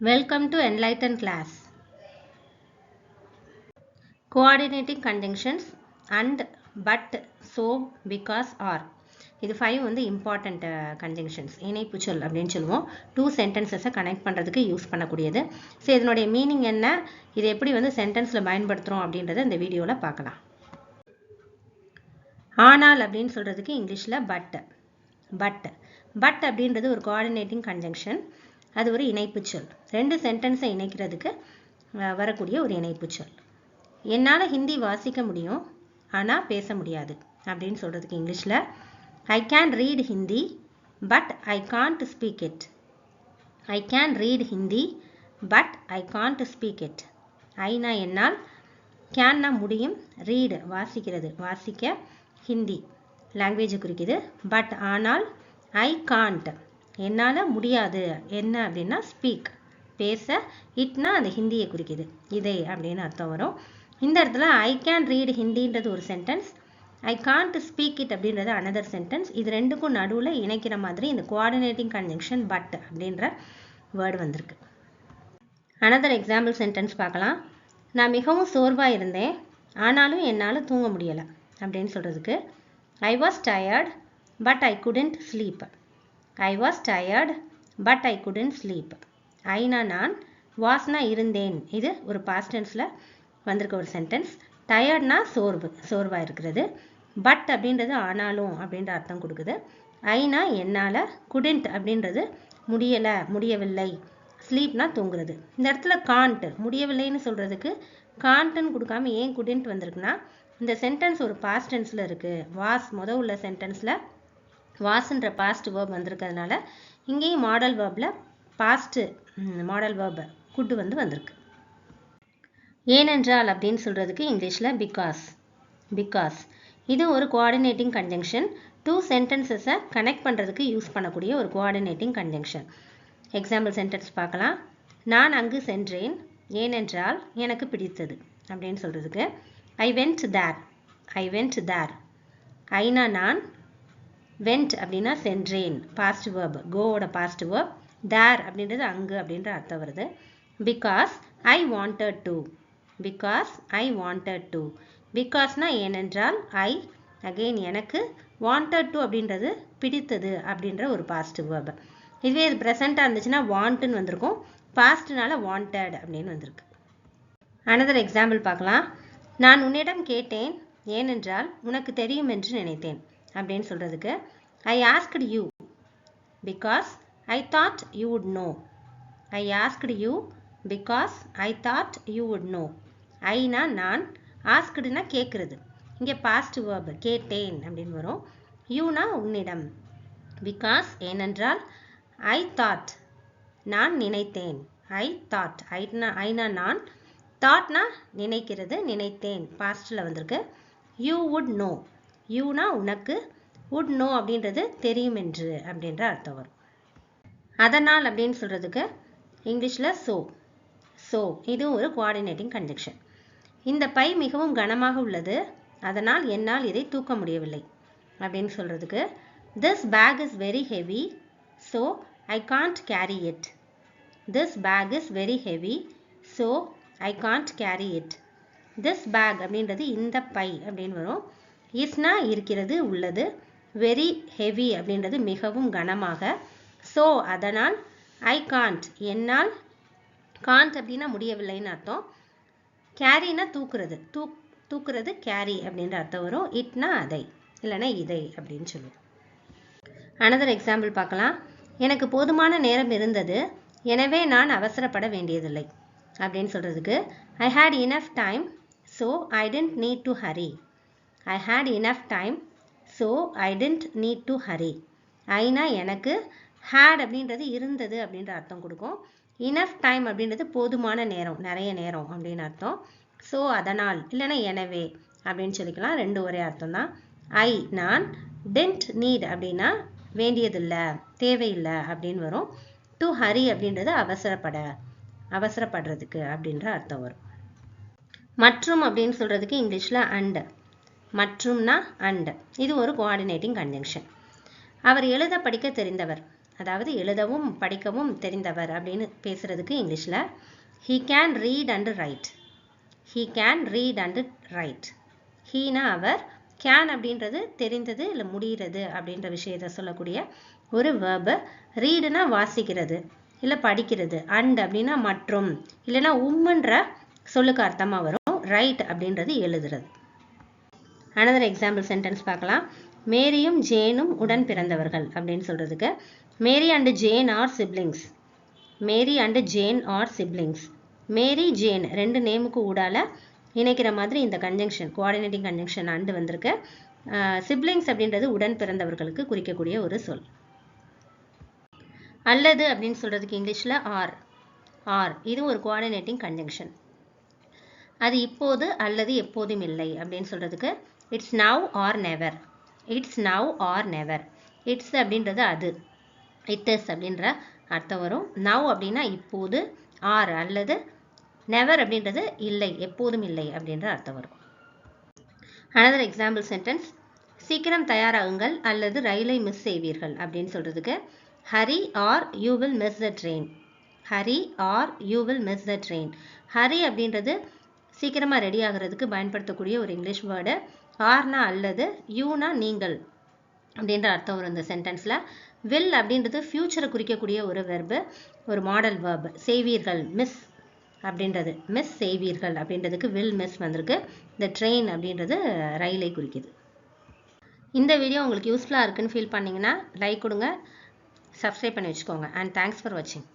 Welcome to enlighten class. Coordinating conjunctions and, but, so, because, or. இது 5 வந்து important conjunctions. இணைப்புச்சொல் அப்படின்னு சொல்லுவோம். 2 sentences connect பண்ணுறதுக்கு யூஸ் பண்ணக்கூடியது. ஸோ இதனுடைய மீனிங் என்ன, இது எப்படி வந்து சென்டென்ஸில் பயன்படுத்துகிறோம் அப்படின்றத இந்த வீடியோவில் பார்க்கலாம். ஆனால் அப்படின்னு சொல்கிறதுக்கு இங்கிலீஷில் பட். பட் அப்படின்றது ஒரு கோஆர்டினேட்டிங் கன்ஜங்ஷன். அது ஒரு இணைப்புச்சொல். 2 சென்டென்ஸை இணைக்கிறதுக்கு வரக்கூடிய ஒரு இணைப்புச்சொல். என்னால் ஹிந்தி வாசிக்க முடியும் ஆனால் பேச முடியாது அப்படின்னு சொல்கிறதுக்கு இங்கிலீஷில் I can read Hindi but I can't speak it. I can read Hindi but I can't speak it. Aina என்னால், கேன்னா முடியும், ரீடு வாசிக்க, ஹிந்தி லாங்குவேஜை குறிக்குது. பட் ஆனால் ஐ காண்ட் என்னால் முடியாது, என்ன அப்படின்னா ஸ்பீக் பேச, இட்னா அந்த ஹிந்தியை குறிக்குது, இதை அப்படின்னு அர்த்தம் வரும். இந்த இடத்துல ஐ கேன் ரீட் ஹிந்தின்றது ஒரு sentence, I can't speak it அப்படின்றது அனதர் சென்டென்ஸ். இது ரெண்டுக்கும் நடுவில் இணைக்கிற மாதிரி இந்த கோஆர்டினேட்டிங் கன்ஜங்ஷன் பட் அப்படின்ற வேர்டு வந்திருக்கு. அனதர் எக்ஸாம்பிள் சென்டென்ஸ் பார்க்கலாம். நான் மிகவும் சோர்வாக இருந்தேன் ஆனாலும் என்னால் தூங்க முடியலை அப்படின்னு சொல்கிறதுக்கு I was tired but I couldn't sleep. I was tired but I couldn't sleep. ஐனா நான், வாஸ்னா இருந்தேன், இது ஒரு பாஸ்ட் டென்ஸில் வந்திருக்க ஒரு சென்டென்ஸ். டயர்ட்னா சோர்வாக இருக்கிறது. பட் அப்படின்றது ஆனாலும் அப்படின்ற அர்த்தம் கொடுக்குது. ஐனா என்னால், குடன்ட் அப்படின்றது முடியவில்லை, ஸ்லீப்னா தூங்குறது. இந்த இடத்துல காண்ட் முடியவில்லைன்னு சொல்கிறதுக்கு காண்ட்டுன்னு கொடுக்காம ஏன் குடன்ட் வந்திருக்குன்னா, இந்த சென்டென்ஸ் ஒரு பாஸ்ட் டென்ஸில் இருக்குது. வாஸ் உள்ள சென்டென்ஸில் வாஸ்ன்ற பாஸ்ட் வேர்ப் வந்திருக்கிறதுனால இங்கேயும் model waybill model verb good வந்திருக்கு. ஏனென்றால் அப்படின்னு சொல்கிறதுக்கு இங்கிலீஷில் பிகாஸ். இது ஒரு கோஆர்டினேட்டிங் கன்ஜங்ஷன். 2 சென்டென்சஸை கனெக்ட் பண்ணுறதுக்கு யூஸ் பண்ணக்கூடிய ஒரு கோஆர்டினேட்டிங் கன்ஜங்ஷன். எக்ஸாம்பிள் சென்டென்ஸ் பார்க்கலாம். நான் அங்கு சென்றேன் ஏனென்றால் எனக்கு பிடித்தது அப்படின்னு சொல்கிறதுக்கு ஐ வெண்ட் தேர். ஐனா நான், வெண்ட் அப்படின்னா சென்றேன், பாஸ்ட் வேர்ப், கோவோட பாஸ்ட் வேர்ப், தேர் அப்படின்றது அங்கு அப்படின்ற அர்த்தம் வருது. Because I wanted to. பிகாஸ்னா ஏனென்றால், ஐ அகெயின் எனக்கு, வாண்டட் டு அப்படின்றது பிடித்தது அப்படின்ற ஒரு பாஸ்ட் வேர்ப். இதுவே இது ப்ரெசண்ட்டாக இருந்துச்சுன்னா வாண்ட்டுன்னு வந்திருக்கும், பாஸ்ட்னால வாண்டட் அப்படின்னு வந்திருக்கு. அனதர் எக்ஸாம்பிள் பார்க்கலாம். நான் உன்னிடம் கேட்டேன் ஏனென்றால் உனக்கு தெரியும் என்று நினைத்தேன் அப்படின்னு சொல்கிறதுக்கு I asked you because I thought you would know. I asked you because I thought you would know. ஐனா நான், ஆஸ்க்டுனா கேட்குறது, இங்கே பாஸ்ட் வேர்ப் கேட்டேன் அப்படின்னு வரும். யூனா உன்னிடம், பிகாஸ் ஏனென்றால், ஐ தாட் நான் நினைத்தேன், ஐ தாட் ஐனா நான், தாட்னா நினைக்கிறது, நினைத்தேன் பாஸ்டில் வந்திருக்கு. யூ வுட் நோ, யூனா உனக்கு, வுட் நோ அப்படின்றது தெரியும் என்று அப்படின்ற அர்த்தம் வரும். அதனால் அப்படின்னு சொல்கிறதுக்கு இங்கிலீஷில் ஸோ இது ஒரு கோஆர்டினேட்டிங் கன்ஜங்ஷன். இந்த பை மிகவும் கனமாக உள்ளது அதனால் என்னால் இதை தூக்க முடியவில்லை அப்படின்னு சொல்கிறதுக்கு this bag is very heavy so I can't carry it. This bag is very heavy so I can't carry it. This bag அப்படின்றது இந்த பை அப்படின்னு வரும். இஸ்னா இருக்கிறது, உள்ளது, வெரி ஹெவி அப்படின்றது மிகவும் கனமாக, ஸோ அதனால், ஐ காண்ட் என்னால், காண்ட் அப்படின்னா முடியவில்லைன்னு அர்த்தம், கேரினா தூக்குறது கேரி அப்படின்ற அர்த்தம் வரும். இட்னா அதை, இல்லைன்னா இதை அப்படின்னு சொல்லுவோம். அனதர் எக்ஸாம்பிள் பார்க்கலாம். எனக்கு போதுமான நேரம் இருந்தது எனவே நான் அவசரப்பட வேண்டியதில்லை அப்படின்னு சொல்கிறதுக்கு I had enough time so I didn't need to hurry. I had enough time so I didn't need to hurry. ஐனா எனக்கு, ஹேட் அப்படின்றது இருந்தது அப்படின்ற அர்த்தம் கொடுக்கும். இனஃப் டைம் அப்படின்றது போதுமான நேரம், நிறைய நேரம் அப்படின்னு அர்த்தம். ஸோ அதனால், இல்லைன்னா எனவே அப்படின்னு சொல்லிக்கலாம், ரெண்டு ஒரே அர்த்தம் தான். ஐ நான், டென்ட் நீட் அப்படின்னா வேண்டியதில்லை, தேவையில்லை அப்படின்னு வரும். டு ஹரி அப்படின்றது அவசரப்படுறதுக்கு அப்படின்ற அர்த்தம் வரும். மற்றும் அப்படின்னு சொல்கிறதுக்கு இங்கிலீஷில் அண்ட். மற்றும்னா அண்ட். இது ஒரு கோஆர்டினேட்டிங் கன்ஜங்ஷன். அவர் எழுத படிக்க தெரிந்தவர் அதாவது எழுதவும் படிக்கவும் தெரிந்தவர் அப்படின்னு பேசுறதுக்கு இங்கிலீஷில் he can read and write. he can read and write. ஹீனா அவர், கேன் அப்படின்றது தெரிந்தது இல்லை முடிகிறது அப்படின்ற விஷயத்தை சொல்லக்கூடிய ஒரு வேர்பு. ரீடுனா வாசிக்கிறது இல்லை படிக்கிறது, அண்ட் அப்படின்னா மற்றும் இல்லைன்னா உம்முன்ற சொல்லுக்கு அர்த்தமாக வரும். ரைட் அப்படின்றது எழுதுறது. அனதர் எக்ஸாம்பிள் சென்டென்ஸ் பார்க்கலாம். மேரியும் ஜேனும் உடன் பிறந்தவர்கள் அப்படின்னு சொல்றதுக்கு Mary and Jane are siblings. Mary and Jane are siblings. Mary Jane ரெண்டு நேமுக்கு ஊடால இணைக்கிற மாதிரி இந்த கன்ஜங்ஷன், கோஆர்டினேட்டிங் கன்ஜங்ஷன் அண்டு வந்திருக்கு. சிப்ளிங்ஸ் அப்படின்றது உடன் பிறந்தவர்களுக்கு குறிக்கக்கூடிய ஒரு சொல். அல்லது அப்படின்னு சொல்றதுக்கு இங்கிலீஷில் ஆர். ஆர் இது ஒரு கோஆர்டினேட்டிங் கன்ஜங்ஷன். அது இப்போது அல்லது எப்போதும் இல்லை அப்படின்னு சொல்றதுக்கு it's now are never. It's now are never. It's அப்படின்றது அது, இட் இஸ் அப்படின்ற அர்த்தம் வரும். நவ் அப்படின்னா இப்போது, ஆர் அல்லது, நெவர் அப்படின்றது இல்லை, எப்போதும் இல்லை அப்படின்ற அர்த்தம் வரும். Another example sentence. சீக்கிரம் தயாராகுங்கள் அல்லது ரயிலை மிஸ் செய்வீர்கள் அப்படின்னு சொல்றதுக்கு Hari are you will miss the train. Hari are you will miss the train. Hari அப்படின்றது சீக்கிரமாக ரெடி ஆகிறதுக்கு பயன்படுத்தக்கூடிய ஒரு இங்கிலீஷ் வேர்டு. ஆர்னா அல்லது, யூனா நீங்கள் அப்படின்ற அர்த்தம் வரும் இந்த சென்டென்ஸில். வில் அப்படின்றது ஃபியூச்சரை குறிக்கக்கூடிய ஒரு வெர்பு, ஒரு மாடல் வேர்பு. செய்வீர்கள், மிஸ் அப்படின்றது, மிஸ் செய்வீர்கள் அப்படின்றதுக்கு வில் மிஸ் வந்திருக்கு. இந்த ட்ரெயின் அப்படின்றது ரயிலை குறிக்குது. இந்த வீடியோ உங்களுக்கு யூஸ்ஃபுல்லாக இருக்குன்னு ஃபீல் பண்ணிங்கன்னா லைக் கொடுங்க, சப்ஸ்கிரைப் பண்ணி வச்சுக்கோங்க. அண்ட் தேங்க்ஸ் ஃபார் வாட்சிங்.